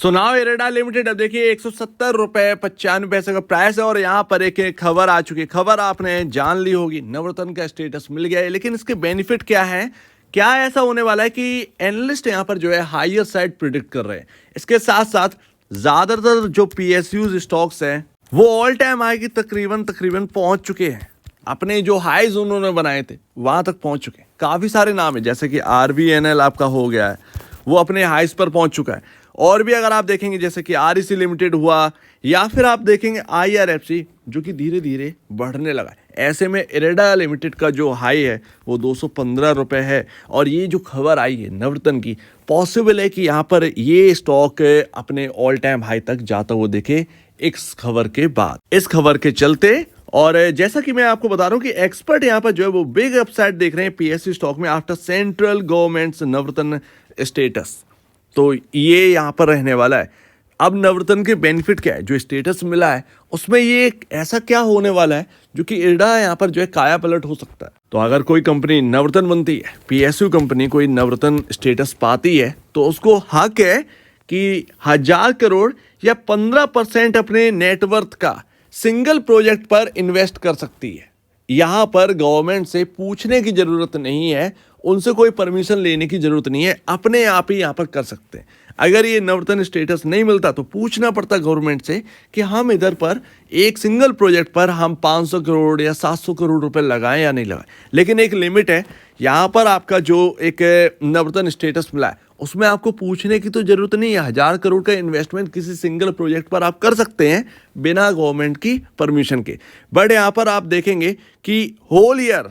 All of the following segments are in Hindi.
सो नाउ इरेडा लिमिटेड अब देखिए 170 रुपये 95 पैसे का प्राइस है और यहाँ पर एक खबर आ चुकी है। खबर आपने जान ली होगी, नवरत्न का स्टेटस मिल गया है, लेकिन इसके बेनिफिट क्या है, क्या ऐसा होने वाला है कि एनालिस्ट यहाँ पर जो है हायर साइड प्रिडिक्ट कर रहे हैं। इसके साथ साथ ज्यादातर जो पीएसयू स्टॉक्स हैं वो ऑल टाइम हाई की तकरीबन पहुंच चुके हैं। अपने जो हाईज उन्होंने बनाए थे वहां तक पहुंच चुके हैं। काफी सारे नाम है, जैसे कि आरवीएनएल आपका हो गया है, वो अपने हाईज पर पहुंच चुका है। और भी अगर आप देखेंगे जैसे कि आरईसी लिमिटेड हुआ, या फिर आप देखेंगे आईआरएफसी जो कि धीरे धीरे बढ़ने लगा है। ऐसे में इरेडा लिमिटेड का जो हाई है वो 215 रुपये है। और ये जो खबर आई है नवरत्न की, पॉसिबल है कि यहाँ पर ये स्टॉक अपने ऑल टाइम हाई तक जाता हुआ देखे इस खबर के बाद, इस खबर के चलते। और जैसा कि मैं आपको बता रहा हूं कि एक्सपर्ट यहाँ पर जो है वो बिग अपसाइड देख रहे हैं पीएसयू स्टॉक में आफ्टर सेंट्रल गवर्नमेंट्स नवरत्न स्टेटस। तो ये यहाँ पर रहने वाला है। अब नवरत्न के बेनिफिट क्या है, जो स्टेटस मिला है उसमें ये ऐसा क्या होने वाला है जो कि इरेडा यहाँ पर जो है काया पलट हो सकता है। तो अगर कोई कंपनी नवरत्न बनती है, पीएसयू कंपनी कोई नवरत्न स्टेटस पाती है, तो उसको हक है कि 1000 करोड़ या 15% अपने नेटवर्थ का सिंगल प्रोजेक्ट पर इन्वेस्ट कर सकती है। यहाँ पर गवर्नमेंट से पूछने की जरूरत नहीं है, उनसे कोई परमिशन लेने की जरूरत नहीं है, अपने आप ही यहाँ पर कर सकते हैं। अगर ये नवरत्न स्टेटस नहीं मिलता तो पूछना पड़ता गवर्नमेंट से कि हम इधर पर एक सिंगल प्रोजेक्ट पर हम 500 करोड़ या 700 करोड़ रुपए लगाएं या नहीं लगाएं। लेकिन एक लिमिट है, यहाँ पर आपका जो एक नवरत्न स्टेटस मिला है उसमें आपको पूछने की तो जरूरत नहीं है। 1000 करोड़ का इन्वेस्टमेंट किसी सिंगल प्रोजेक्ट पर आप कर सकते हैं बिना गवर्नमेंट की परमिशन के। बट यहाँ पर आप देखेंगे कि होल ईयर,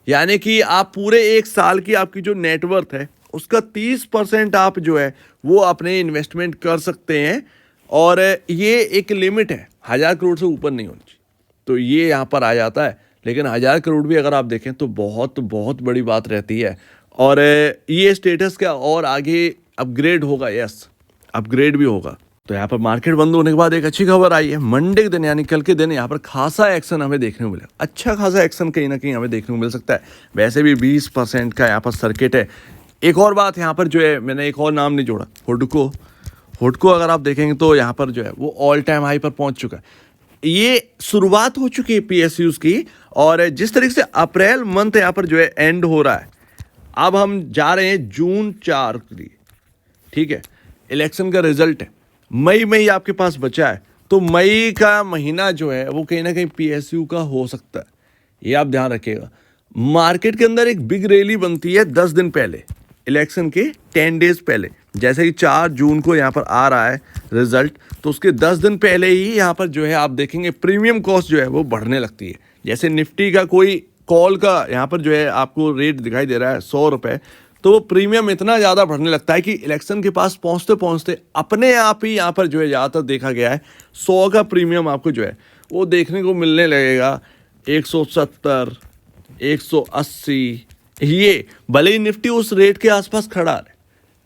यानी कि आप पूरे एक साल की आपकी जो नेटवर्थ है उसका 30% आप जो है वो अपने इन्वेस्टमेंट कर सकते हैं। और ये एक लिमिट है, 1000 करोड़ से ऊपर नहीं होनी चाहिए। तो ये यहाँ पर आ जाता है। लेकिन 1000 करोड़ भी अगर आप देखें तो बहुत बहुत बड़ी बात रहती है। और ये स्टेटस का और आगे अपग्रेड होगा, यस अपग्रेड भी होगा। तो यहाँ पर मार्केट बंद होने के बाद एक अच्छी खबर आई है। मंडे के दिन यानी कल के दिन यहाँ पर खासा एक्शन हमें देखने को मिलेगा। अच्छा खासा एक्शन कहीं ना कहीं हमें देखने को मिल सकता है। वैसे भी 20% का यहाँ पर सर्किट है। एक और बात यहाँ पर जो है, मैंने एक और नाम नहीं जोड़ा, हुडको अगर आप देखेंगे तो यहाँ पर जो है वो ऑल टाइम हाई पर पहुँच चुका है। ये शुरुआत हो चुकी है पीएसयूज की। और जिस तरीके से अप्रैल मंथ यहाँ पर जो है एंड हो रहा है, अब हम जा रहे हैं जून 4 के लिए, ठीक है। इलेक्शन का रिजल्ट है, मई आपके पास बचा है। तो मई का महीना जो है वो कहीं ना कहीं पीएसयू का हो सकता है, ये आप ध्यान रखिएगा। मार्केट के अंदर एक बिग रैली बनती है 10 दिन पहले, इलेक्शन के 10 डेज पहले। जैसे कि 4 जून को यहाँ पर आ रहा है रिजल्ट, तो उसके 10 दिन पहले ही यहाँ पर जो है आप देखेंगे प्रीमियम कॉस्ट जो है वो बढ़ने लगती है। जैसे निफ्टी का कोई कॉल का यहाँ पर जो है आपको रेट दिखाई दे रहा है 100 रुपये, तो वो प्रीमियम इतना ज़्यादा बढ़ने लगता है कि इलेक्शन के पास पहुँचते पहुँचते अपने आप ही यहाँ पर जो है ज़्यादातर देखा गया है 100 का प्रीमियम आपको जो है वो देखने को मिलने लगेगा 170, 180। ये भले ही निफ्टी उस रेट के आसपास खड़ा है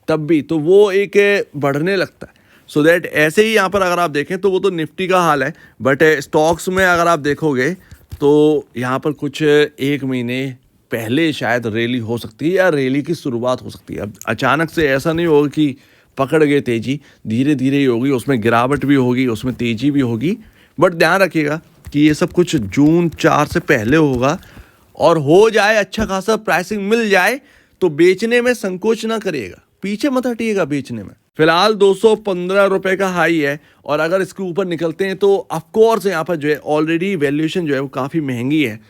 तब भी तो वो एक बढ़ने लगता है। सो दैट ऐसे ही यहाँ पर अगर आप देखें तो वो तो निफ्टी का हाल है। बट स्टॉक्स में अगर आप देखोगे तो यहाँ पर कुछ 1 महीने पहले शायद रैली हो सकती है या रैली की शुरुआत हो सकती है। अब अचानक से ऐसा नहीं होगा कि पकड़ गए तेजी, धीरे धीरे ही होगी, उसमें गिरावट भी होगी, उसमें तेजी भी होगी। बट ध्यान रखिएगा कि ये सब कुछ जून 4 से पहले होगा। और हो जाए अच्छा खासा प्राइसिंग मिल जाए तो बेचने में संकोच ना करिएगा, पीछे मत हटिएगा बेचने में। फिलहाल 215 रुपए का हाई है और अगर इसके ऊपर निकलते हैं तो ऑफकोर्स यहाँ पर जो है ऑलरेडी वैल्यूएशन जो है वो काफ़ी महंगी है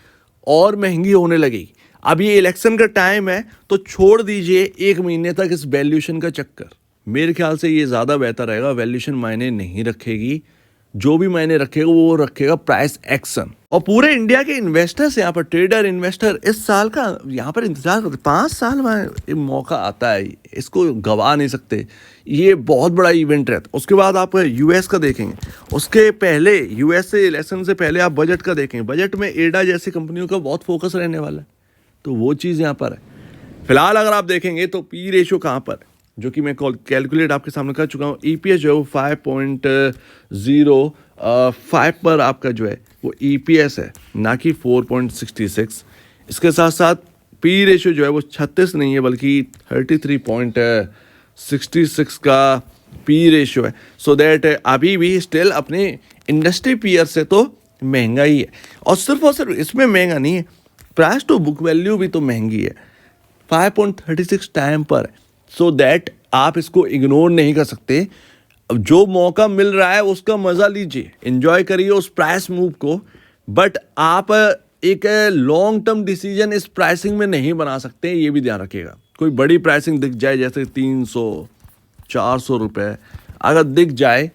और महंगी होने लगेगी। अब ये इलेक्शन का टाइम है तो छोड़ दीजिए 1 महीने तक इस वैल्यूएशन का चक्कर। मेरे ख्याल से ये ज़्यादा बेहतर रहेगा। वैल्यूएशन मायने नहीं रखेगी, जो भी मायने रखेगा वो रखेगा प्राइस एक्शन। और पूरे इंडिया के इन्वेस्टर्स यहाँ पर, ट्रेडर इन्वेस्टर इस साल का यहाँ पर इंतजार करते। 5 साल में मौका आता है, इसको गवा नहीं सकते। ये बहुत बड़ा इवेंट रहता है। उसके बाद आप यूएस का देखेंगे, उसके पहले यूएस से इलेक्शन से पहले आप बजट का देखेंगे। बजट में एडा जैसी कंपनियों का बहुत फोकस रहने वाला है, तो वो चीज़ यहाँ पर है। फिलहाल अगर आप देखेंगे तो पी रेशो कहाँ पर, जो कि मैं कैलकुलेट आपके सामने कर चुका हूँ। ईपीएस जो है 5.05 पर आपका जो है वो ईपीएस है, ना कि 4.66। इसके साथ साथ पी रेशो जो है वो 36 नहीं है बल्कि 33.66 का पी रेशियो है, सो दैट अभी भी स्टिल अपने इंडस्ट्री पीयर से तो महंगा ही है। और सिर्फ इसमें महंगा नहीं है, प्राइस टू बुक वैल्यू भी तो महंगी है, 5.36 टाइम पर, सो दैट आप इसको इग्नोर नहीं कर सकते। अब जो मौका मिल रहा है उसका मज़ा लीजिए, एंजॉय करिए उस प्राइस मूव को, बट आप एक लॉन्ग टर्म डिसीजन इस प्राइसिंग में नहीं बना सकते, ये भी ध्यान रखिएगा। कोई बड़ी प्राइसिंग दिख जाए जैसे 300-400 रुपये अगर दिख जाए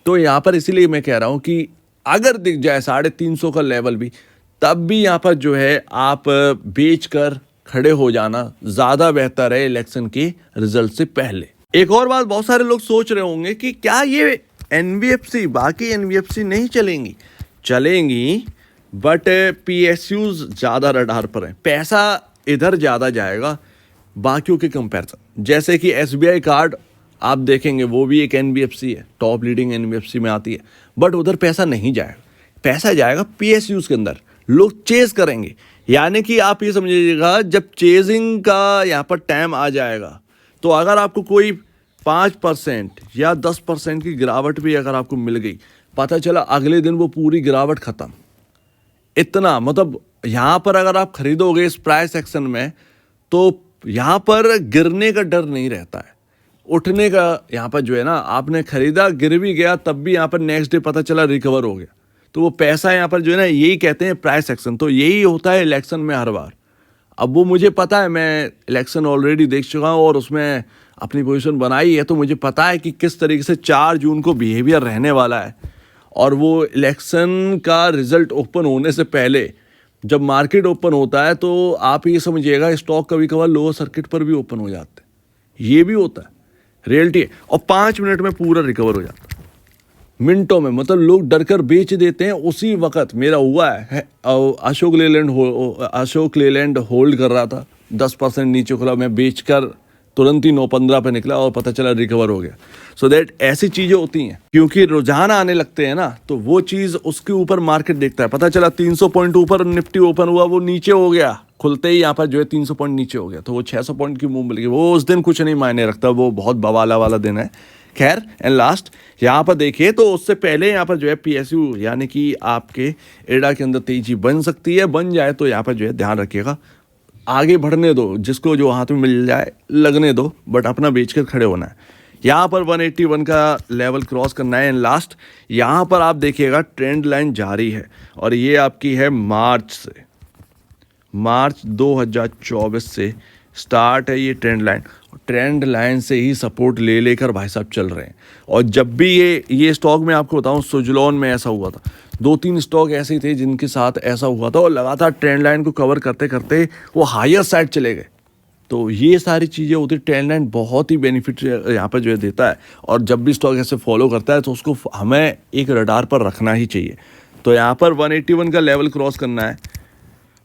तो यहाँ पर, इसीलिए मैं कह रहा हूँ कि अगर दिख जाए 350 का लेवल भी, तब भी यहाँ पर जो है आप बेच कर खड़े हो जाना ज़्यादा बेहतर है इलेक्शन के रिजल्ट से पहले। एक और बात, बहुत सारे लोग सोच रहे होंगे कि क्या ये एनबीएफसी, बाकी एनबीएफसी नहीं चलेंगी? चलेंगी, बट पीएसयूज ज़्यादा रडार पर हैं, पैसा इधर ज़्यादा जाएगा बाकियों के कंपैरिजन। जैसे कि एसबीआई कार्ड आप देखेंगे, वो भी एक एनबीएफसी है, टॉप लीडिंग एनबीएफसी में आती है, बट उधर पैसा नहीं जाएगा, पैसा जाएगा पीएसयूज के अंदर, लोग चेज करेंगे। यानी कि आप ये समझिएगा, जब चेजिंग का यहाँ पर टाइम आ जाएगा, तो अगर आपको कोई 5% या 10% की गिरावट भी अगर आपको मिल गई, पता चला अगले दिन वो पूरी गिरावट ख़त्म, इतना मतलब यहाँ पर अगर आप खरीदोगे इस प्राइस एक्शन में, तो यहाँ पर गिरने का डर नहीं रहता है, उठने का। यहाँ पर जो है ना, आपने खरीदा, गिर भी गया, तब भी यहाँ पर नेक्स्ट डे पता चला रिकवर हो गया, तो वो पैसा यहाँ पर जो है ना, यही कहते हैं प्राइस एक्शन। तो यही होता है इलेक्शन में हर बार। अब वो मुझे पता है, मैं इलेक्शन ऑलरेडी देख चुका हूँ और उसमें अपनी पोजीशन बनाई है, तो मुझे पता है कि किस तरीके से 4 जून को बिहेवियर रहने वाला है। और वो इलेक्शन का रिजल्ट ओपन होने से पहले जब मार्केट ओपन होता है, तो आप ये समझिएगा स्टॉक कभी कभार लोअर सर्किट पर भी ओपन हो जाते हैं, ये भी होता है, रियलिटी है। और 5 मिनट में पूरा रिकवर हो जाता है, मिनटों में, मतलब लोग डर कर बेच देते हैं उसी वक्त। मेरा हुआ है, अशोक लेलैंड होल्ड कर रहा था, 10% नीचे खुला, मैं बेचकर तुरंत ही 9.15 पे निकला और पता चला रिकवर हो गया। सो दैट ऐसी चीज़ें होती हैं, क्योंकि रुझान आने लगते हैं ना, तो वो चीज़ उसके ऊपर मार्केट देखता है। पता चला 300 पॉइंट ऊपर निफ्टी ओपन हुआ, वो नीचे हो गया, खुलते ही यहाँ पर जो है 300 पॉइंट नीचे हो गया, तो वो 600 पॉइंट की मूव मिल गई, वो उस दिन कुछ नहीं मायने रखता, वो बहुत बवाला वाला दिन है। खैर, एंड लास्ट यहाँ पर देखिए, तो उससे पहले यहाँ पर जो है पीएसयू यानी कि आपके एडा के अंदर तेजी बन सकती है, बन जाए तो यहाँ पर जो है ध्यान रखिएगा, आगे बढ़ने दो, जिसको जो हाथ में मिल जाए लगने दो, बट अपना बेचकर खड़े होना है। यहाँ पर 181 का लेवल क्रॉस करना है। एंड लास्ट यहाँ पर आप देखिएगा ट्रेंड लाइन जारी है, और ये आपकी है मार्च 2024 से स्टार्ट है ये ट्रेंड लाइन से ही सपोर्ट ले लेकर भाई साहब चल रहे हैं। और जब भी ये स्टॉक में आपको बताऊं, सुजलॉन में ऐसा हुआ था, 2-3 स्टॉक ऐसे ही थे जिनके साथ ऐसा हुआ था, और लगातार ट्रेंड लाइन को कवर करते करते वो हायर साइड चले गए। तो ये सारी चीज़ें होती, ट्रेंड लाइन बहुत ही बेनिफिट यहाँ पर जो है देता है, और जब भी स्टॉक ऐसे फॉलो करता है तो उसको हमें एक रडार पर रखना ही चाहिए। तो यहाँ पर 181 का लेवल क्रॉस करना है,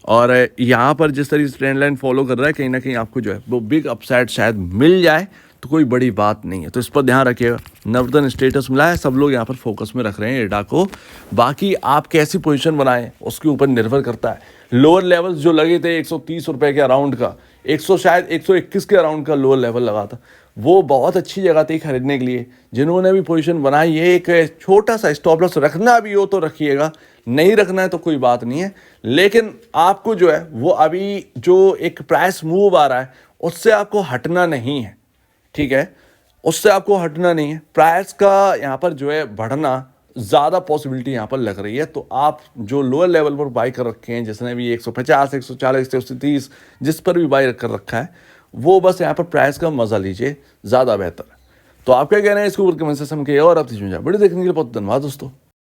और यहाँ पर जिस तरीके से ट्रेंड लाइन फॉलो कर रहा है, कहीं ना कहीं आपको जो है वो बिग अपसाइड शायद मिल जाए, तो कोई बड़ी बात नहीं है, तो इस पर ध्यान रखिएगा। नवरत्न स्टेटस मिला है, सब लोग यहाँ पर फोकस में रख रहे हैं एडा को, बाकी आप कैसी पोजीशन बनाएं उसके ऊपर निर्भर करता है। लोअर लेवल्स जो लगे थे 130 रुपये के अराउंड का, शायद 121 के अराउंड का लोअर लेवल लगा था, वो बहुत अच्छी जगह थी खरीदने के लिए। जिन्होंने भी पोजीशन बनाई है, एक छोटा सा स्टॉप लॉस रखना भी हो तो रखिएगा, नहीं रखना है तो कोई बात नहीं है, लेकिन आपको जो है वो अभी जो एक प्राइस मूव आ रहा है उससे आपको हटना नहीं है, ठीक है, उससे आपको हटना नहीं है। प्राइस का यहाँ पर जो है बढ़ना ज़्यादा पॉसिबिलिटी यहाँ पर लग रही है, तो आप जो लोअर लेवल पर बाई कर रखे हैं, जिसने भी 150, 140, 130 जिस पर भी बाई कर रखा है, वो बस यहाँ पर प्राइस का मजा लीजिए, ज़्यादा बेहतर है। तो आप क्या कह रहे हैं इसके ऊपर कमेंट सेक्शन में, और आप बड़ी देखने के लिए बहुत धन्यवाद दोस्तों।